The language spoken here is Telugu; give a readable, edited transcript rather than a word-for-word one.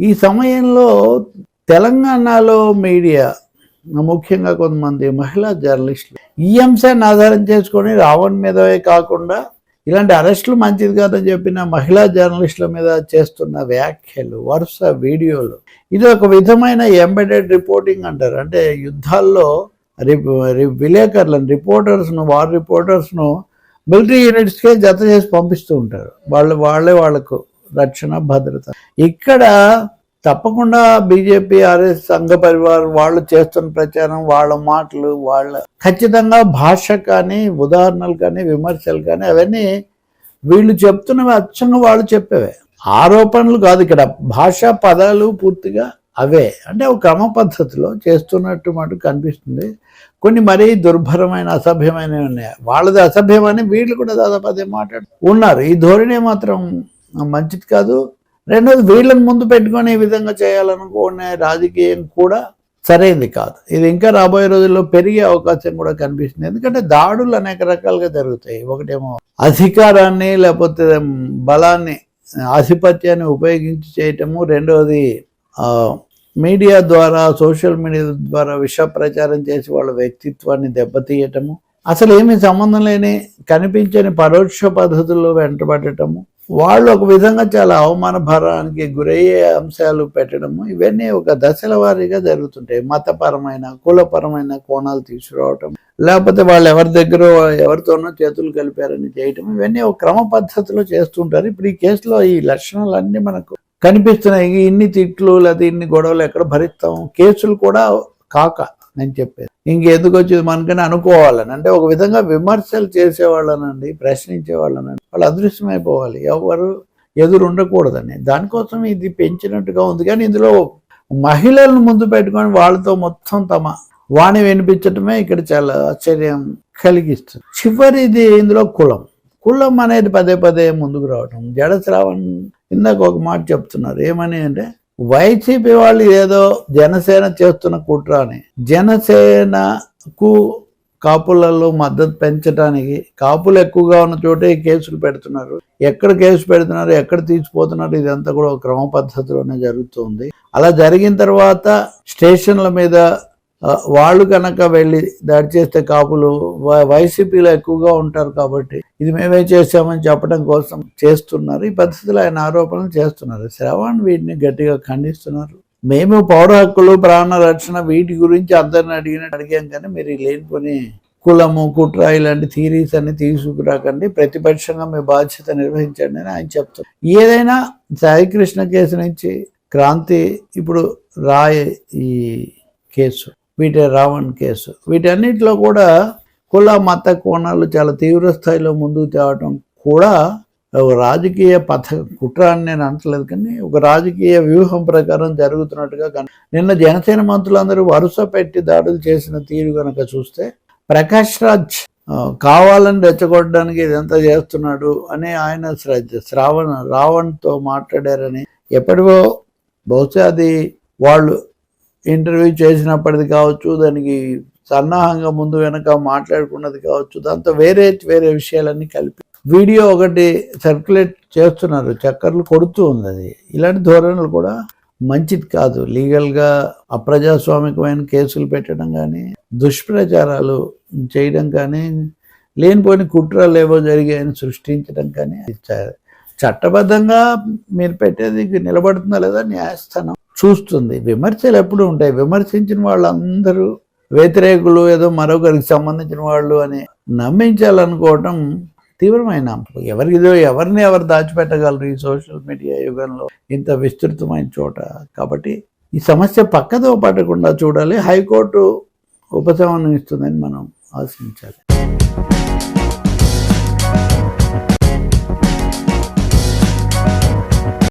ఈ సమయంలో తెలంగాణలో మీడియా, ముఖ్యంగా కొంతమంది మహిళా జర్నలిస్టులు ఈ అంశాన్ని ఆధారం చేసుకొని రావణ్ మీదవే కాకుండా ఇలాంటి అరెస్టులు మంచిది కాదని చెప్పిన మహిళా జర్నలిస్టుల మీద చేస్తున్న వ్యాఖ్యలు, వరుస వీడియోలు, ఇది ఒక విధమైన ఎంబెడెడ్ రిపోర్టింగ్ అంటారు. అంటే యుద్ధాల్లో విలేకరులను, రిపోర్టర్స్ను, వార్ రిపోర్టర్స్ను మిలిటరీ యూనిట్స్కే జత చేసి పంపిస్తూ ఉంటారు. వాళ్ళకు రక్షణ, భద్రత. ఇక్కడ తప్పకుండా బీజేపీ, ఆర్ఎస్, సంఘ పరివార్ వాళ్ళు చేస్తున్న ప్రచారం, వాళ్ళ మాటలు, ఖచ్చితంగా భాష కానీ, ఉదాహరణలు కానీ, విమర్శలు కానీ అవన్నీ వీళ్ళు చెప్తున్నవి అచ్చంగా వాళ్ళు చెప్పేవే, ఆరోపణలు కాదు. ఇక్కడ భాషా పదాలు పూర్తిగా అవే. అంటే ఒక క్రమ పద్ధతిలో చేస్తున్నట్టు మటుకు కనిపిస్తుంది. కొన్ని మరీ దుర్భరమైన, అసభ్యమైనవి ఉన్నాయి. వాళ్ళది అసభ్యమని వీళ్ళు కూడా దాదాపు అదే ఉన్నారు. ఈ ధోరణి మాత్రం మంచిది కాదు. రెండోది, వీళ్ళని ముందు పెట్టుకొని ఈ విధంగా చేయాలనుకునే రాజకీయం కూడా సరైనది కాదు. ఇది ఇంకా రాబోయే రోజుల్లో పెరిగే అవకాశం కూడా కనిపిస్తుంది. ఎందుకంటే దాడులు అనేక రకాలుగా జరుగుతాయి. ఒకటేమో అధికారాన్ని, లేకపోతే బలాన్ని, ఆధిపత్యాన్ని ఉపయోగించి చేయటము. రెండవది మీడియా ద్వారా, సోషల్ మీడియా ద్వారా విష ప్రచారం చేసి వాళ్ళ వ్యక్తిత్వాన్ని దెబ్బతీయటము, అసలు ఏమీ సంబంధం లేని కనిపించని పరోక్ష పద్ధతుల్లో వెంటబడటము, వాళ్ళు ఒక విధంగా చాలా అవమాన భారానికి గురయ్యే అంశాలు పెట్టడము, ఇవన్నీ ఒక దశల వారీగా జరుగుతుంటాయి. మతపరమైన, కులపరమైన కోణాలు తీసుకురావటం, లేకపోతే వాళ్ళు ఎవరి దగ్గర ఎవరితోనో చేతులు కలిపారని చేయటం, ఇవన్నీ ఒక క్రమ పద్ధతిలో చేస్తుంటారు. ఇప్పుడు ఈ కేసులో ఈ లక్షణాలన్నీ మనకు కనిపిస్తున్నాయి. ఇన్ని తిట్లు లేదా ఇన్ని గొడవలు ఎక్కడ భరిస్తాం? కేసులు కూడా కాక నేను చెప్పేది ఇంకెందుకు వచ్చేది మనకని అనుకోవాలని. అంటే ఒక విధంగా విమర్శలు చేసేవాళ్ళనండి, ప్రశ్నించేవాళ్ళనండి, వాళ్ళు అదృశ్యమైపోవాలి, ఎవరు ఎదురు ఉండకూడదని. దానికోసం ఇది పెంచినట్టుగా ఉంది. కానీ ఇందులో మహిళలను ముందు పెట్టుకొని వాళ్ళతో మొత్తం తమ వాణి వినిపించటమే ఇక్కడ చాలా ఆశ్చర్యం కలిగిస్తుంది. చివరిది ఇందులో కులం అనేది పదే పదే ముందుకు రావటం. జడ శ్రావణ్ ఇందాక ఒక మాట చెప్తున్నారు, ఏమని అంటే వైసీపీ వాళ్ళు ఏదో జనసేన చేస్తున్న కుట్ర అని, జనసేనకు కాపులలో మద్దతు పెంచడానికి కాపులు ఎక్కువగా ఉన్న చోటే కేసులు పెడుతున్నారు. ఎక్కడ కేసు పెడుతున్నారు, ఎక్కడ తీసిపోతున్నారు, ఇదంతా కూడా ఒక క్రమ పద్ధతిలోనే జరుగుతుంది. అలా జరిగిన తర్వాత స్టేషన్ల మీద వాళ్ళు కనుక వెళ్ళి దాడి చేస్తే కాపులు వైసీపీలో ఎక్కువగా ఉంటారు కాబట్టి ఇది మేమే చేసామని చెప్పడం కోసం చేస్తున్నారు. ఈ పద్ధతిలో ఆయన ఆరోపణలు చేస్తున్నారు. శ్రవణ్ వీటిని గట్టిగా ఖండిస్తున్నారు. మేము పౌర హక్కులు, ప్రాణ రక్షణ వీటి గురించి అందరిని అడిగాం, కానీ మీరు లేనిపోని కులము, కుట్ర ఇలాంటి థీరీస్ అన్ని తీసుకురాకండి, ప్రతిపక్షంగా మీ బాధ్యత నిర్వహించండి అని ఆయన చెప్తారు. ఏదైనా సాయికృష్ణ కేసు నుంచి క్రాంతి, ఇప్పుడు ఈ కేసు, రావణ్ కేసు, వీటన్నిటిలో కూడా కుల మత కోణాలు చాలా తీవ్ర స్థాయిలో ముందుకు తేవటం కూడా ఒక రాజకీయ కుట్ర అని నేను అంటలేదు, కానీ ఒక రాజకీయ వ్యూహం ప్రకారం జరుగుతున్నట్టుగా నిన్న జనసేన మంత్రులందరూ వరుస పెట్టి దాడులు చేసిన తీరు కనుక చూస్తే, ప్రకాష్ రాజ్ కావాలని రెచ్చగొట్టడానికి ఇదంతా చేస్తున్నాడు అని ఆయన రావణ్తో మాట్లాడారని ఎప్పటివో, బహుశా అది వాళ్ళు ఇంటర్వ్యూ చేసినప్పటిది కావచ్చు, దానికి సన్నాహంగా ముందు వెనక మాట్లాడుకున్నది కావచ్చు, దాంతో వేరే విషయాలన్నీ కలిపి వీడియో ఒకటి సర్క్యులేట్ చేస్తున్నారు, చక్కర్లు కొడుతూ ఉంది. అది ఇలాంటి ధోరణులు కూడా మంచిది కాదు. లీగల్గా అప్రజాస్వామికమైన కేసులు పెట్టడం కానీ, దుష్ప్రచారాలు చేయడం కానీ, లేనిపోయిన కుట్రలు ఏవో జరిగాయని సృష్టించడం కానీ, చట్టబద్ధంగా మీరు పెట్టేది నిలబడుతుందా లేదా న్యాయస్థానం చూస్తుంది. విమర్శలు ఎప్పుడు ఉంటాయి. విమర్శించిన వాళ్ళందరూ వ్యతిరేకులు, ఏదో మరొకరికి సంబంధించిన వాళ్ళు అని నమ్మించాలనుకోవటం తీవ్రమైన. ఎవరిని ఎవరు దాచిపెట్టగలరు ఈ సోషల్ మీడియా యుగంలో, ఇంత విస్తృతమైన చోట. కాబట్టి ఈ సమస్య పక్కదో పట్టకుండా చూడాలి. హైకోర్టు ఉపశమనం ఇస్తుందని మనం ఆశించాలి.